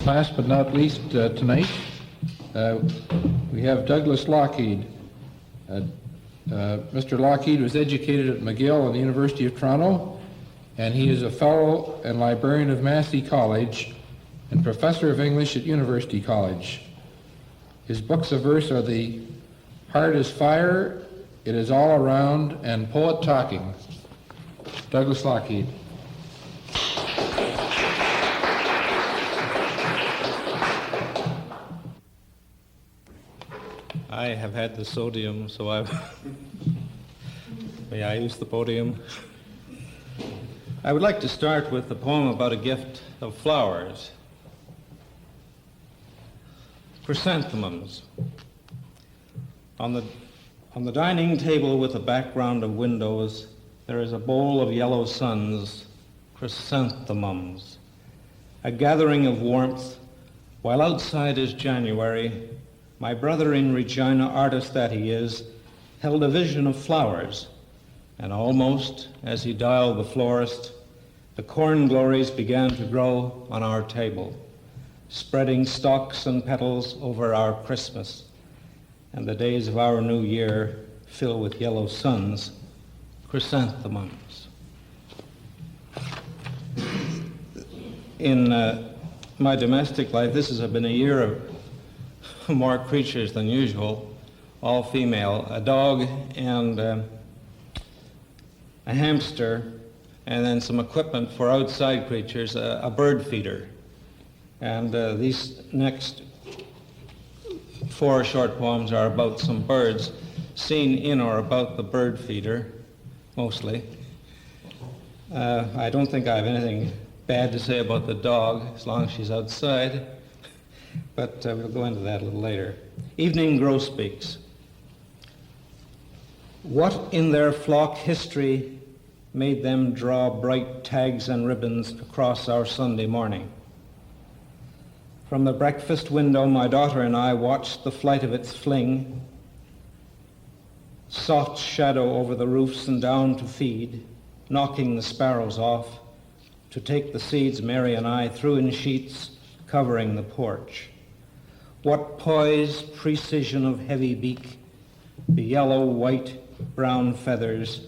Last but not least, tonight, we have Douglas Lochhead. Mr. Lochhead was educated at McGill and the University of Toronto, and he is a fellow and librarian of Massey College and professor of English at University College. His books of verse are The Heart is Fire, It is All Around, and Poet Talking. Douglas Lochhead. I have had the sodium, so may I use the podium? I would like to start with a poem about a gift of flowers. Chrysanthemums. On the dining table with a background of windows, there is a bowl of yellow suns, chrysanthemums, a gathering of warmth, while outside is January. My brother in Regina, artist that he is, held a vision of flowers, and almost as he dialed the florist, the corn glories began to grow on our table, spreading stalks and petals over our Christmas, and the days of our new year fill with yellow suns, chrysanthemums. In my domestic life, this has been a year of more creatures than usual, all female, a dog and a hamster, and then some equipment for outside creatures, a bird feeder. And these next 4 short poems are about some birds seen in or about the bird feeder, mostly. I don't think I have anything bad to say about the dog, as long as she's outside. But we'll go into that a little later. Evening Grosbeaks. What in their flock history made them draw bright tags and ribbons across our Sunday morning? From the breakfast window, my daughter and I watched the flight of its fling, soft shadow over the roofs and down to feed, knocking the sparrows off, to take the seeds Mary and I threw in sheets covering the porch. What poise, precision of heavy beak, the yellow, white, brown feathers,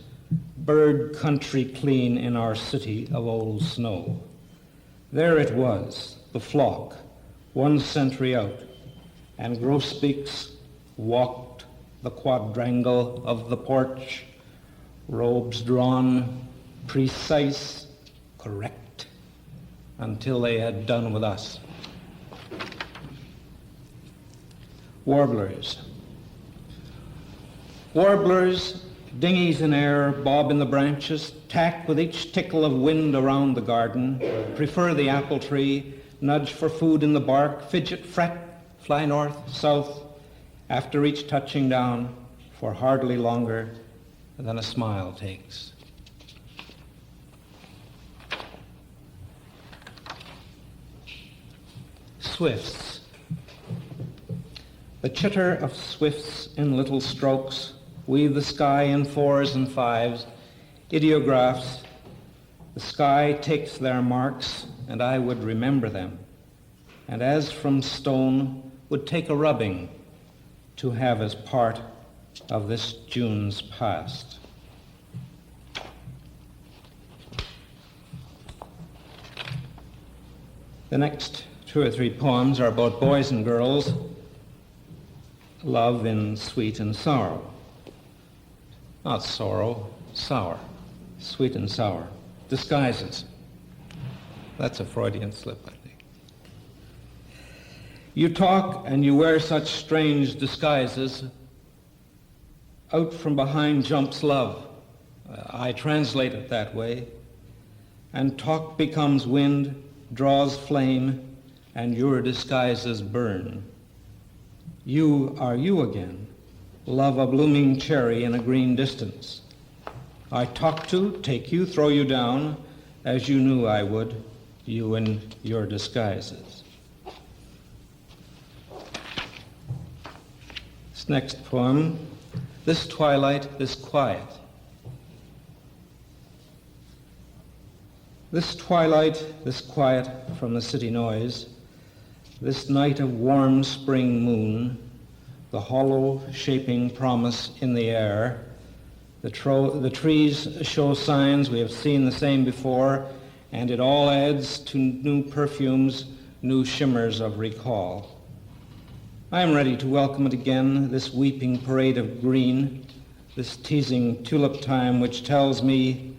bird country clean in our city of old snow. There it was, the flock, 1 century out, and Grosbeaks walked the quadrangle of the porch, robes drawn, precise, correct, until they had done with us. Warblers. Warblers, dinghies in air, bob in the branches, tack with each tickle of wind around the garden, prefer the apple tree, nudge for food in the bark, fidget, fret, fly north, south, after each touching down, for hardly longer than a smile takes. Swifts. The chitter of swifts in little strokes weave the sky in 4s and 5s, ideographs. The sky takes their marks, and I would remember them, and as from stone would take a rubbing to have as part of this June's past. The next 2 or 3 poems are about boys and girls, love in sweet and sorrow. Not sorrow, sour. Sweet and sour. Disguises. That's a Freudian slip, I think. You talk and you wear such strange disguises. Out from behind jumps love. I translate it that way. And talk becomes wind, draws flame, and your disguises burn. You are you again, love a blooming cherry in a green distance. I talk to, take you, throw you down, as you knew I would, you in your disguises. This next poem, this twilight, this quiet. This twilight, this quiet from the city noise, This night of warm spring moon, the hollow shaping promise in the air, the trees show signs we have seen the same before, and it all adds to new perfumes, new shimmers of recall. I am ready to welcome it again, this weeping parade of green, this teasing tulip time which tells me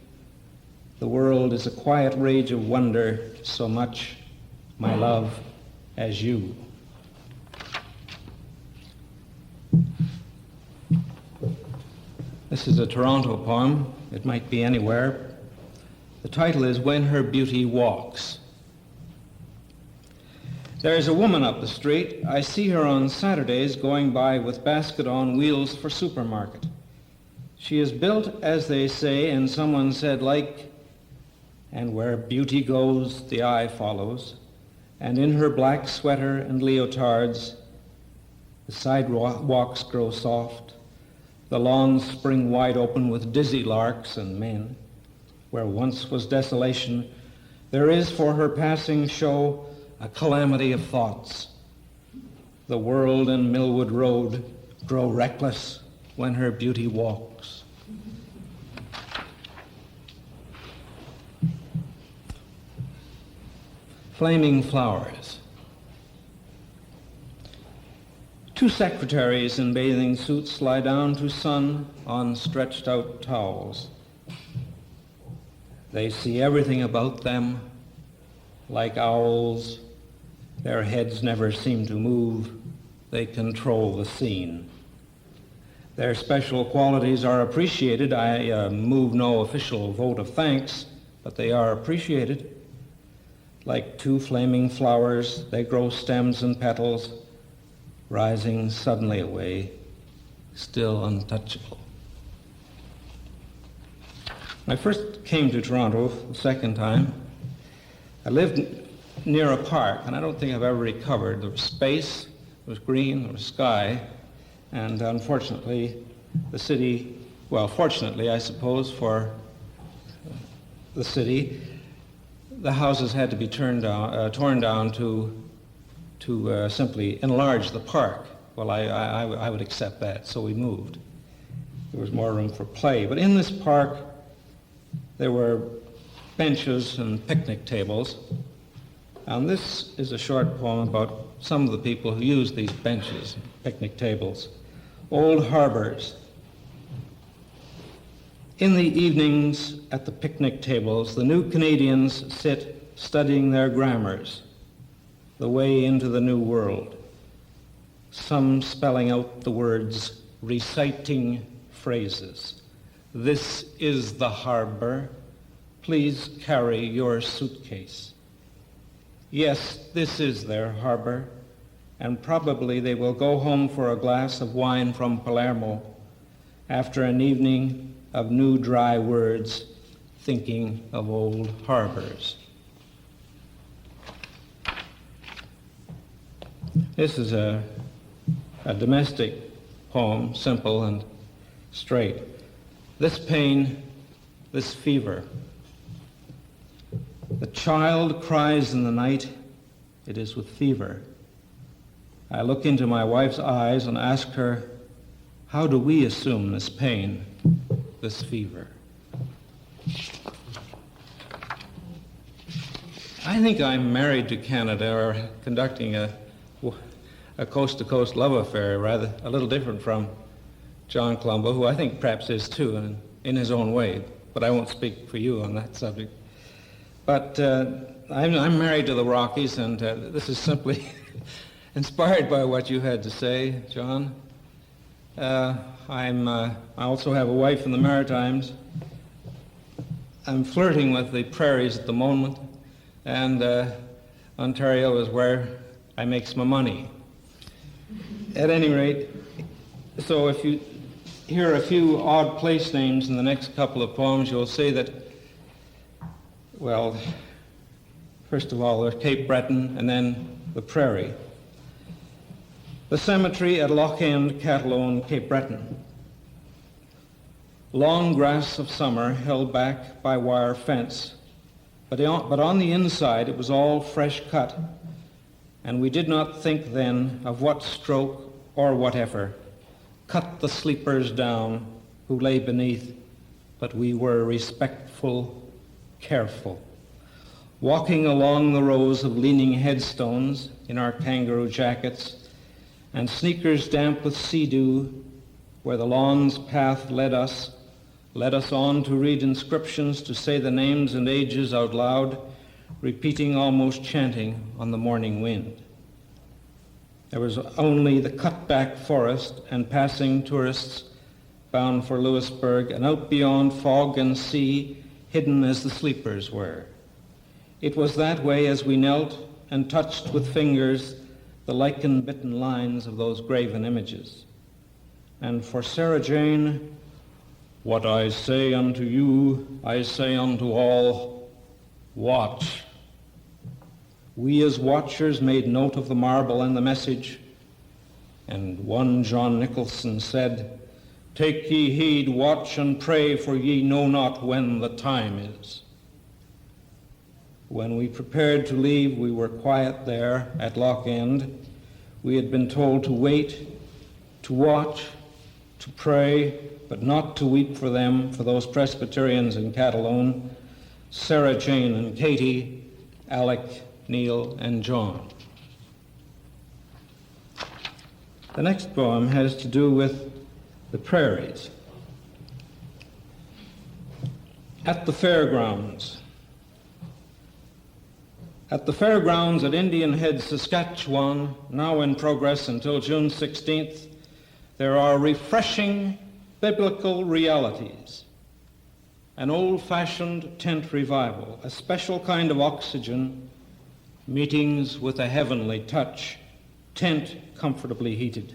the world is a quiet rage of wonder, so much, my love, as you. This is a Toronto poem. It might be anywhere. The title is When Her Beauty Walks. There is a woman up the street. I see her on Saturdays going by with basket on wheels for supermarket. She is built, as they say, and someone said, like, and where beauty goes, the eye follows. And in her black sweater and leotards, the sidewalks grow soft, the lawns spring wide open with dizzy larks and men. Where once was desolation, there is for her passing show a calamity of thoughts. The world and Millwood Road grow reckless when her beauty walks. Flaming flowers. Two secretaries in bathing suits lie down to sun on stretched out towels. They see everything about them like owls. Their heads never seem to move. They control the scene. Their special qualities are appreciated. I move no official vote of thanks, but they are appreciated. Like two flaming flowers, they grow stems and petals, rising suddenly away, still untouchable. When I first came to Toronto the second time, I lived near a park, and I don't think I've ever recovered. There was space, there was green, there was sky, and unfortunately, the city, well, fortunately, I suppose, for the city, the houses had to be torn down to simply enlarge the park. Well, I would accept that, so we moved. There was more room for play. But in this park, there were benches and picnic tables. And this is a short poem about some of the people who use these benches, picnic tables. Old harbors. In the evenings at the picnic tables, the new Canadians sit studying their grammars, the way into the new world. Some spelling out the words, reciting phrases. This is the harbor. Please carry your suitcase. Yes, this is their harbor, and probably they will go home for a glass of wine from Palermo after an evening of new dry words, thinking of old harbors. This is a domestic poem, simple and straight. This pain, this fever. The child cries in the night, it is with fever. I look into my wife's eyes and ask her, how do we assume this pain, this fever? I think I'm married to Canada, or conducting a coast-to-coast love affair, rather a little different from John Colombo, who I think perhaps is too, in his own way, but I won't speak for you on that subject. But I'm married to the Rockies, and this is simply inspired by what you had to say, John. I also have a wife in the Maritimes. I'm flirting with the prairies at the moment, and Ontario is where I makes my money. At any rate, so if you hear a few odd place names in the next couple of poems, you'll see that, well, first of all, there's Cape Breton, and then the prairie. The cemetery at Lochhead, Catalone, Cape Breton. Long grass of summer held back by wire fence, but on the inside it was all fresh cut, and we did not think then of what stroke or whatever cut the sleepers down who lay beneath, but we were respectful, careful, walking along the rows of leaning headstones in our kangaroo jackets and sneakers damp with sea dew, where the lawn's path led us on to read inscriptions, to say the names and ages out loud, repeating, almost chanting, on the morning wind. There was only the cut-back forest and passing tourists bound for Louisburg, and out beyond fog and sea, hidden as the sleepers were. It was that way as we knelt and touched with fingers the lichen-bitten lines of those graven images. And for Sarah Jane, what I say unto you, I say unto all, watch. We as watchers made note of the marble and the message, and one John Nicholson said, take ye heed, watch and pray, for ye know not when the time is. When we prepared to leave, we were quiet there at Lochhead. We had been told to wait, to watch, to pray, but not to weep for them, for those Presbyterians in Catalone, Sarah Jane and Katie, Alec, Neil, and John. The next poem has to do with the prairies. At the fairgrounds. At the fairgrounds at Indian Head, Saskatchewan, now in progress until June 16th, there are refreshing biblical realities. An old-fashioned tent revival, a special kind of oxygen, meetings with a heavenly touch, tent comfortably heated.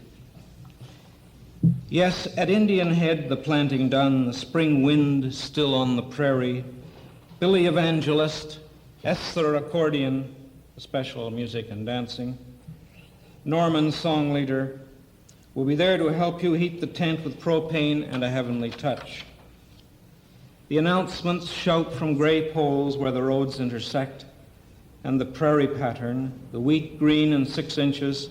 Yes, at Indian Head, the planting done, the spring wind still on the prairie, Billy Evangelist, Esther accordion, special music and dancing, Norman song leader, will be there to help you heat the tent with propane and a heavenly touch. The announcements shout from gray poles where the roads intersect, and the prairie pattern, the wheat green and 6 inches,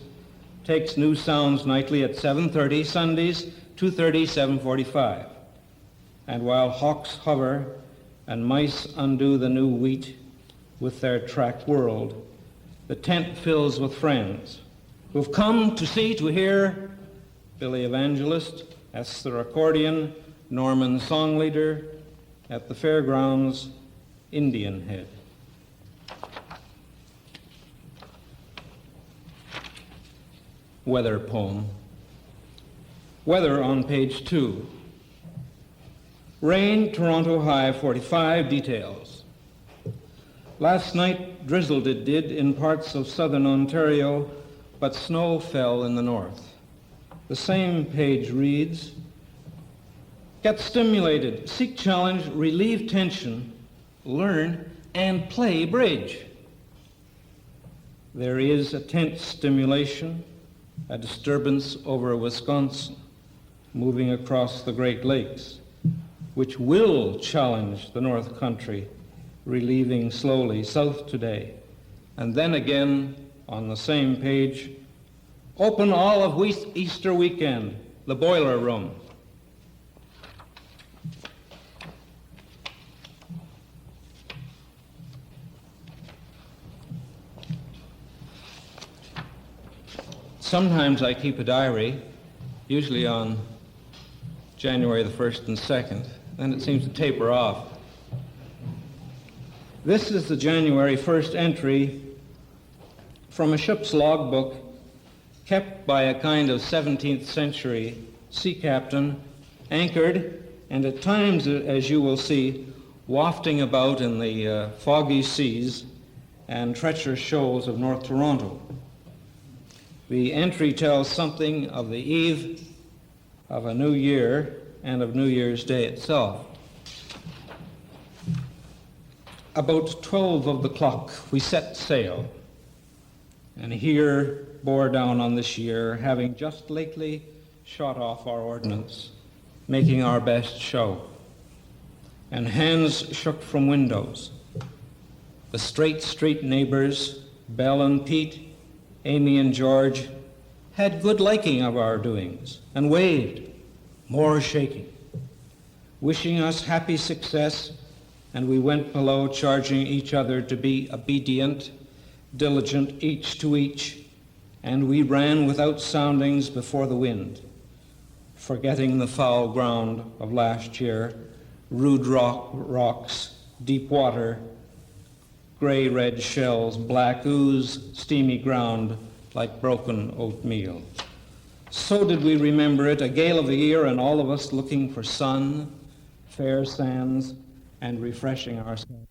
takes new sounds nightly at 7:30, Sundays 2:30, 7:45. And while hawks hover and mice undo the new wheat with their track world, the tent fills with friends who've come to see, to hear Billy Evangelist, Esther accordion, Norman song leader, at the fairgrounds, Indian Head. Weather poem. Weather on page 2. Rain, Toronto high 45, details. Last night drizzled it did in parts of southern Ontario, but snow fell in the north. The same page reads, get stimulated, seek challenge, relieve tension, learn and play bridge. There is a tent stimulation, a disturbance over Wisconsin, moving across the Great Lakes, which will challenge the North Country, relieving slowly south today. And then again, on the same page, open all of Easter weekend, the boiler room. Sometimes I keep a diary, usually on January the 1st and 2nd, then it seems to taper off. This is the January 1st entry from a ship's logbook kept by a kind of 17th century sea captain, anchored, and at times, as you will see, wafting about in the foggy seas and treacherous shoals of North Toronto. The entry tells something of the eve of a new year and of New Year's Day itself. About 12 of the clock, we set sail, and here bore down on this year, having just lately shot off our ordnance, making our best show. And hands shook from windows. The straight street neighbors, Bell and Pete, Amy and George had good liking of our doings and waved, more shaking, wishing us happy success, and we went below charging each other to be obedient, diligent each to each, and we ran without soundings before the wind, forgetting the foul ground of last year, rude rocks, deep water, gray-red shells, black ooze, steamy ground like broken oatmeal. So did we remember it, a gale of the year and all of us looking for sun, fair sands, and refreshing ourselves.